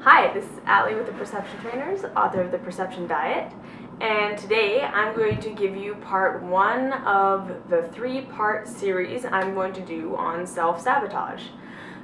Hi, this is Allie with the Perception Trainers, author of The Perception Diet, and today I'm going to give you part one of the three-part series I'm going to do on self-sabotage.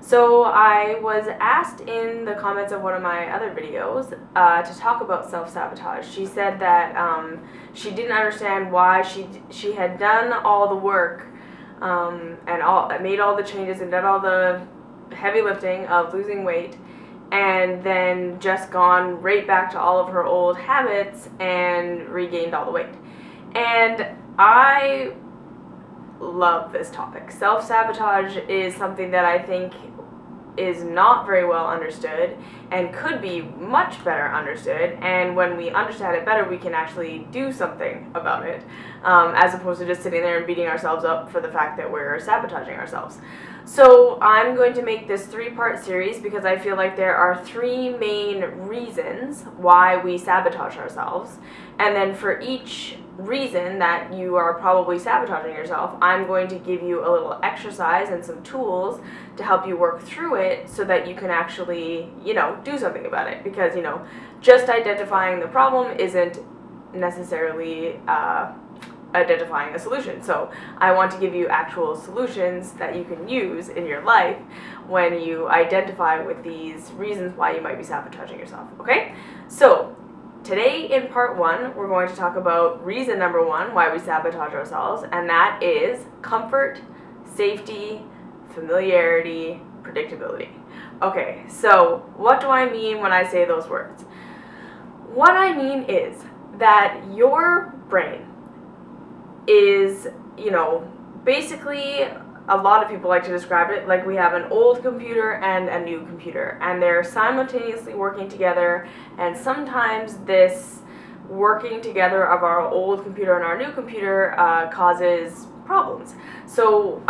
So I was asked in the comments of one of my other videos to talk about self-sabotage. She said that she didn't understand why she had done all the work and made all the changes and done all the heavy lifting of losing weight, and then just gone right back to all of her old habits and regained all the weight. And I love this topic. Self-sabotage is something that I think is not very well understood and could be much better understood, and when we understand it better we can actually do something about it, as opposed to just sitting there and beating ourselves up for the fact that we're sabotaging ourselves. So I'm going to make this three-part series because I feel like there are three main reasons why we sabotage ourselves, and then for each reason that you are probably sabotaging yourself, I'm going to give you a little exercise and some tools to help you work through it so that you can actually, do something about it. Because, just identifying the problem isn't necessarily identifying a solution. So I want to give you actual solutions that you can use in your life when you identify with these reasons why you might be sabotaging yourself, okay? So today in part one, we're going to talk about reason number one why we sabotage ourselves, and that is comfort, safety, familiarity, predictability. Okay, so what do I mean when I say those words? What I mean is that your brain is, basically, a lot of people like to describe it like we have an old computer and a new computer, and they're simultaneously working together, and sometimes this working together of our old computer and our new computer causes problems. So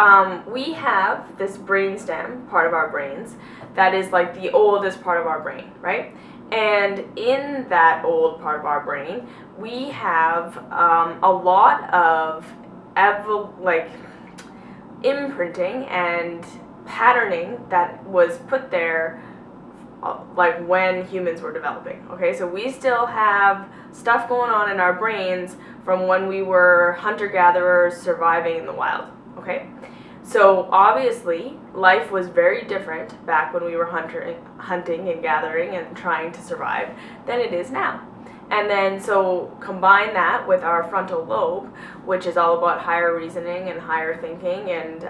we have this brainstem, part of our brains, that is like the oldest part of our brain, right? And in that old part of our brain, we have a lot of imprinting and patterning that was put there like when humans were developing. Okay, so we still have stuff going on in our brains from when we were hunter-gatherers surviving in the wild. Okay, so obviously life was very different back when we were hunting and gathering and trying to survive than it is now. And then so combine that with our frontal lobe, which is all about higher reasoning and higher thinking and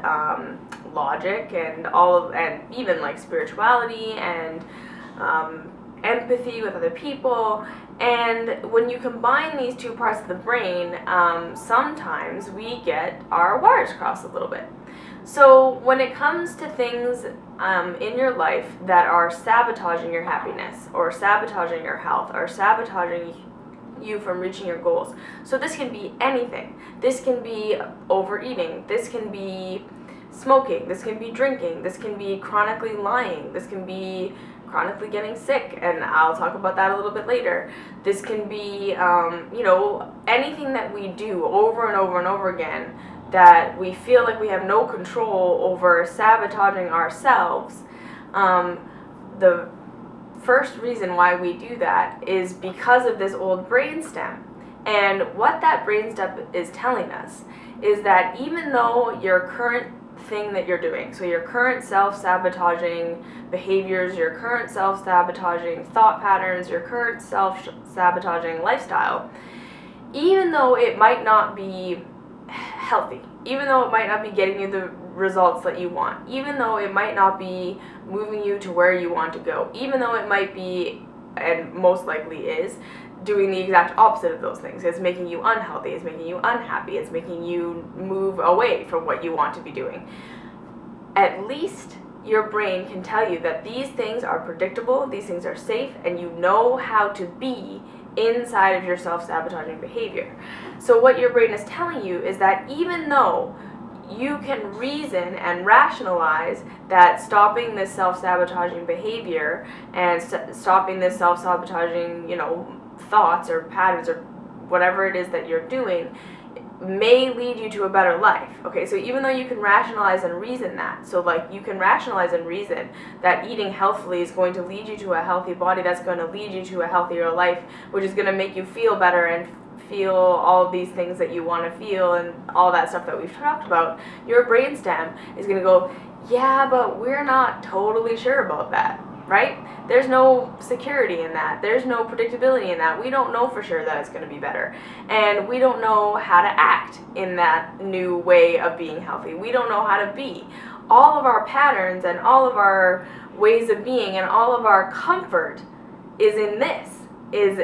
logic and and even like spirituality and empathy with other people. And when you combine these two parts of the brain, sometimes we get our wires crossed a little bit. So when it comes to things in your life that are sabotaging your happiness or sabotaging your health or sabotaging you from reaching your goals, so this can be anything. This can be overeating, this can be smoking, this can be drinking, this can be chronically lying, this can be chronically getting sick, and I'll talk about that a little bit later. This can be, anything that we do over and over and over again that we feel like we have no control over, sabotaging ourselves. The first reason why we do that is because of this old brainstem. And what that brainstem is telling us is that even though your current thing that you're doing, so your current self-sabotaging behaviors, your current self-sabotaging thought patterns, your current self-sabotaging lifestyle, even though it might not be healthy, even though it might not be getting you the results that you want, even though it might not be moving you to where you want to go, even though it might be, and most likely is, doing the exact opposite of those things. It's making you unhealthy, it's making you unhappy, it's making you move away from what you want to be doing. At least your brain can tell you that these things are predictable, these things are safe, and you know how to be inside of your self-sabotaging behavior. So what your brain is telling you is that even though you can reason and rationalize that stopping this self-sabotaging behavior and stopping this self-sabotaging, thoughts or patterns or whatever it is that you're doing may lead you to a better life. Okay, so even though you can rationalize and reason that, so like you can rationalize and reason that eating healthily is going to lead you to a healthy body, that's going to lead you to a healthier life, which is going to make you feel better and feel all these things that you want to feel and all that stuff that we've talked about, your brainstem is going to go, yeah, but we're not totally sure about that, right? There's no security in that. There's no predictability in that. We don't know for sure that it's going to be better. And we don't know how to act in that new way of being healthy. We don't know how to be. All of our patterns and all of our ways of being and all of our comfort is in this, is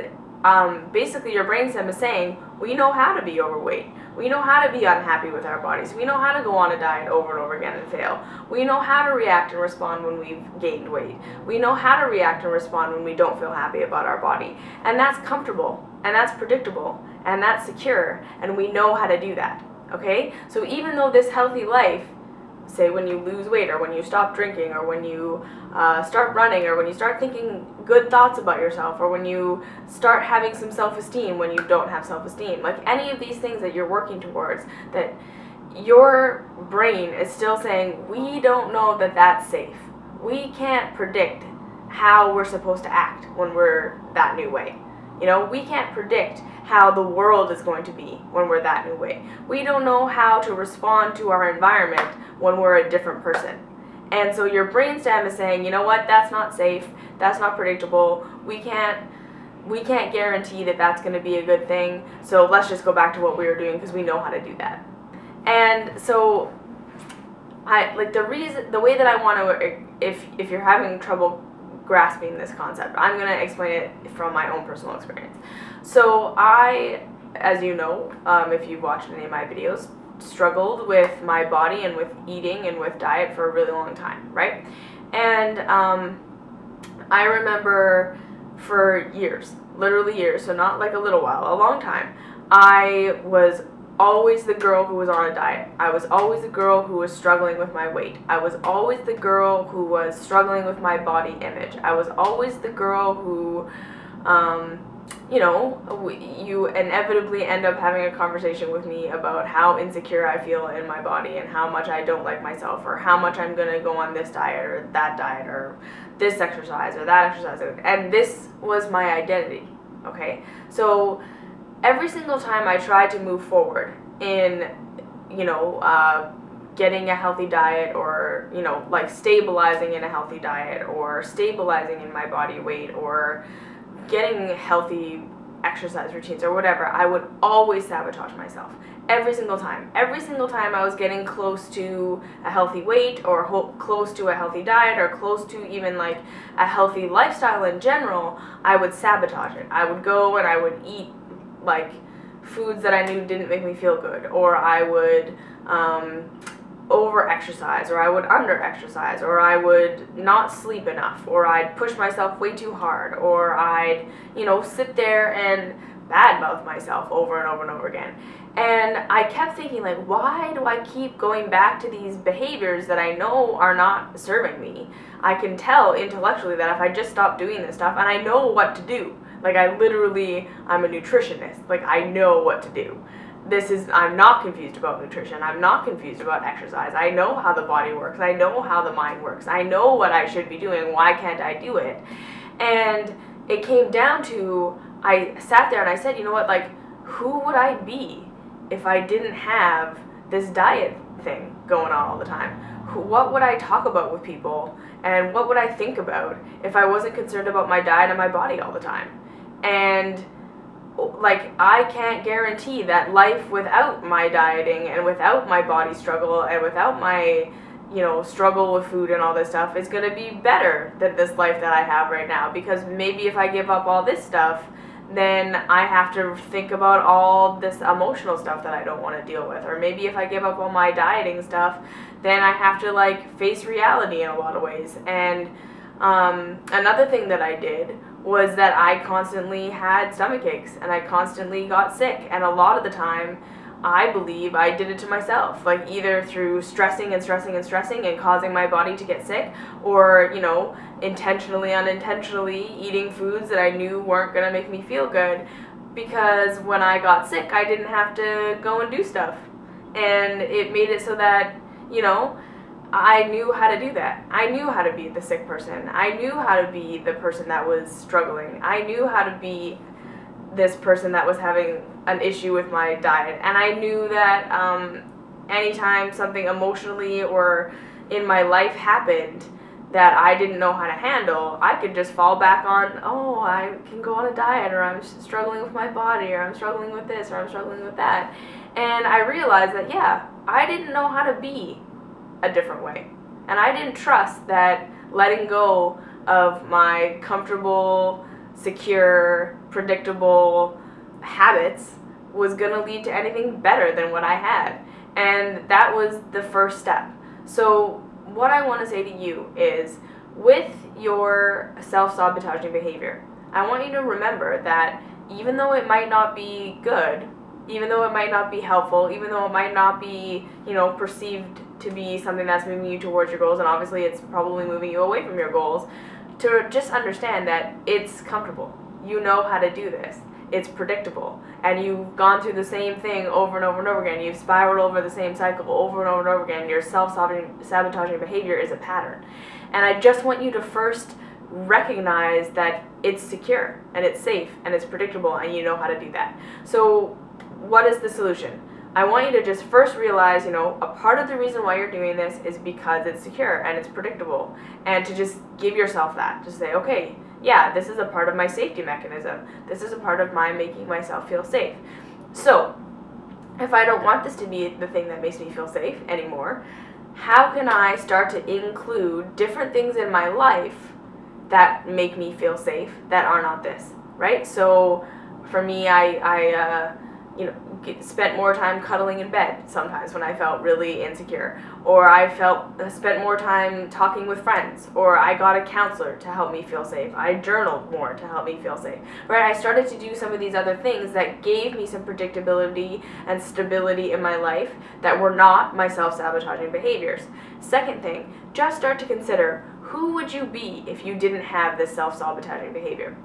basically your brainstem is saying, we know how to be overweight. We know how to be unhappy with our bodies. We know how to go on a diet over and over again and fail. We know how to react and respond when we've gained weight. We know how to react and respond when we don't feel happy about our body. And that's comfortable, and that's predictable, and that's secure, and we know how to do that, okay? So even though this healthy life, say when you lose weight, or when you stop drinking, or when you start running, or when you start thinking good thoughts about yourself, or when you start having some self-esteem when you don't have self-esteem, like any of these things that you're working towards, that your brain is still saying, we don't know that that's safe. We can't predict how we're supposed to act when we're that new way. You know, we can't predict how the world is going to be when we're that new way. We don't know how to respond to our environment when we're a different person. And so your brainstem is saying, you know what, that's not safe, that's not predictable, we can't guarantee that that's going to be a good thing, so let's just go back to what we were doing because we know how to do that. And so the way that I want to, if you're having trouble grasping this concept, I'm going to explain it from my own personal experience. So I, as you know, if you've watched any of my videos, struggled with my body and with eating and with diet for a really long time, right? And I remember for years, literally years, so not like a little while, a long time, I was always the girl who was on a diet. I was always the girl who was struggling with my weight. I was always the girl who was struggling with my body image. I was always the girl who, you know, you inevitably end up having a conversation with me about how insecure I feel in my body and how much I don't like myself, or how much I'm going to go on this diet or that diet or this exercise or that exercise. And this was my identity, okay? So every single time I tried to move forward in, you know, getting a healthy diet, or, you know, like stabilizing in a healthy diet, or stabilizing in my body weight, or getting healthy exercise routines or whatever, I would always sabotage myself. Every single time. Every single time I was getting close to a healthy weight, or close to a healthy diet, or close to even like a healthy lifestyle in general, I would sabotage it. I would go and I would eat like foods that I knew didn't make me feel good, or I would over exercise, or I would under exercise, or I would not sleep enough, or I'd push myself way too hard, or I'd, you know, sit there and badmouth myself over and over and over again. And I kept thinking, like, why do I keep going back to these behaviors that I know are not serving me? I can tell intellectually that if I just stop doing this stuff, and I know what to do. Like, I'm a nutritionist. Like, I know what to do. I'm not confused about nutrition. I'm not confused about exercise. I know how the body works. I know how the mind works. I know what I should be doing. Why can't I do it? And it came down to, I sat there and I said, you know what, like, who would I be if I didn't have this diet thing going on all the time? What would I talk about with people, and what would I think about if I wasn't concerned about my diet and my body all the time? And like, I can't guarantee that life without my dieting and without my body struggle and without my, you know, struggle with food and all this stuff is going to be better than this life that I have right now. Because maybe if I give up all this stuff, then I have to think about all this emotional stuff that I don't want to deal with. Or maybe if I give up all my dieting stuff, then I have to like face reality in a lot of ways. And another thing that I did was that I constantly had stomach aches and I constantly got sick, and a lot of the time I believe I did it to myself, like either through stressing and stressing and stressing and causing my body to get sick, or, you know, intentionally, unintentionally eating foods that I knew weren't going to make me feel good because when I got sick, I didn't have to go and do stuff. And it made it so that, you know, I knew how to do that. I knew how to be the sick person. I knew how to be the person that was struggling. I knew how to be this person that was having an issue with my diet. And I knew that anytime something emotionally or in my life happened that I didn't know how to handle, I could just fall back on, oh, I can go on a diet, or I'm struggling with my body, or I'm struggling with this, or I'm struggling with that. And I realized that, yeah, I didn't know how to be a different way. And I didn't trust that letting go of my comfortable, secure, predictable habits was going to lead to anything better than what I had. And that was the first step. So what I want to say to you is, with your self-sabotaging behavior, I want you to remember that even though it might not be good, even though it might not be helpful, even though it might not be, you know, perceived to be something that's moving you towards your goals, and obviously it's probably moving you away from your goals, to just understand that it's comfortable. You know how to do this. It's predictable, and you've gone through the same thing over and over and over again. You've spiraled over the same cycle over and over and over again. Your self-sabotaging behavior is a pattern. And I just want you to first recognize that it's secure, and it's safe, and it's predictable, and you know how to do that. So what is the solution? I want you to just first realize, you know, a part of the reason why you're doing this is because it's secure and it's predictable, and to just give yourself that. Just say, okay, yeah, this is a part of my safety mechanism. This is a part of my making myself feel safe. So, if I don't want this to be the thing that makes me feel safe anymore, how can I start to include different things in my life that make me feel safe that are not this, right? So, for me, I spent more time cuddling in bed sometimes when I felt really insecure, or I spent more time talking with friends, or I got a counselor to help me feel safe. I journaled more to help me feel safe, right? I started to do some of these other things that gave me some predictability and stability in my life that were not my self-sabotaging behaviors. Second thing, just start to consider, who would you be if you didn't have this self-sabotaging behavior?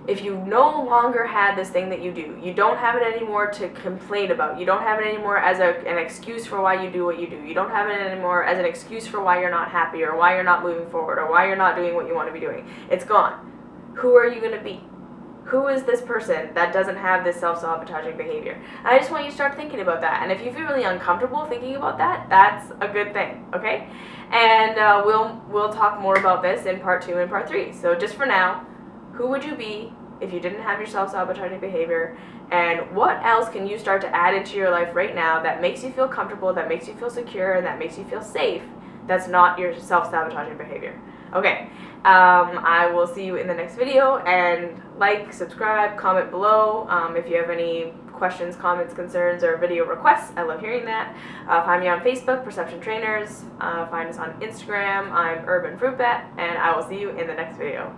If you no longer had this thing that you do, you don't have it anymore to complain about, you don't have it anymore as an excuse for why you do what you do, you don't have it anymore as an excuse for why you're not happy, or why you're not moving forward, or why you're not doing what you want to be doing. It's gone. Who are you going to be? Who is this person that doesn't have this self-sabotaging behavior? And I just want you to start thinking about that. And if you feel really uncomfortable thinking about that, that's a good thing, okay? And we'll talk more about this in part 2 and part 3. So just for now, who would you be if you didn't have your self-sabotaging behavior? And what else can you start to add into your life right now that makes you feel comfortable, that makes you feel secure, and that makes you feel safe, that's not your self-sabotaging behavior? Okay, I will see you in the next video, and like, subscribe, comment below if you have any questions, comments, concerns, or video requests. I love hearing that. Find me on Facebook, Perception Trainers. Find us on Instagram. I'm Urban Fruit Bat, and I will see you in the next video.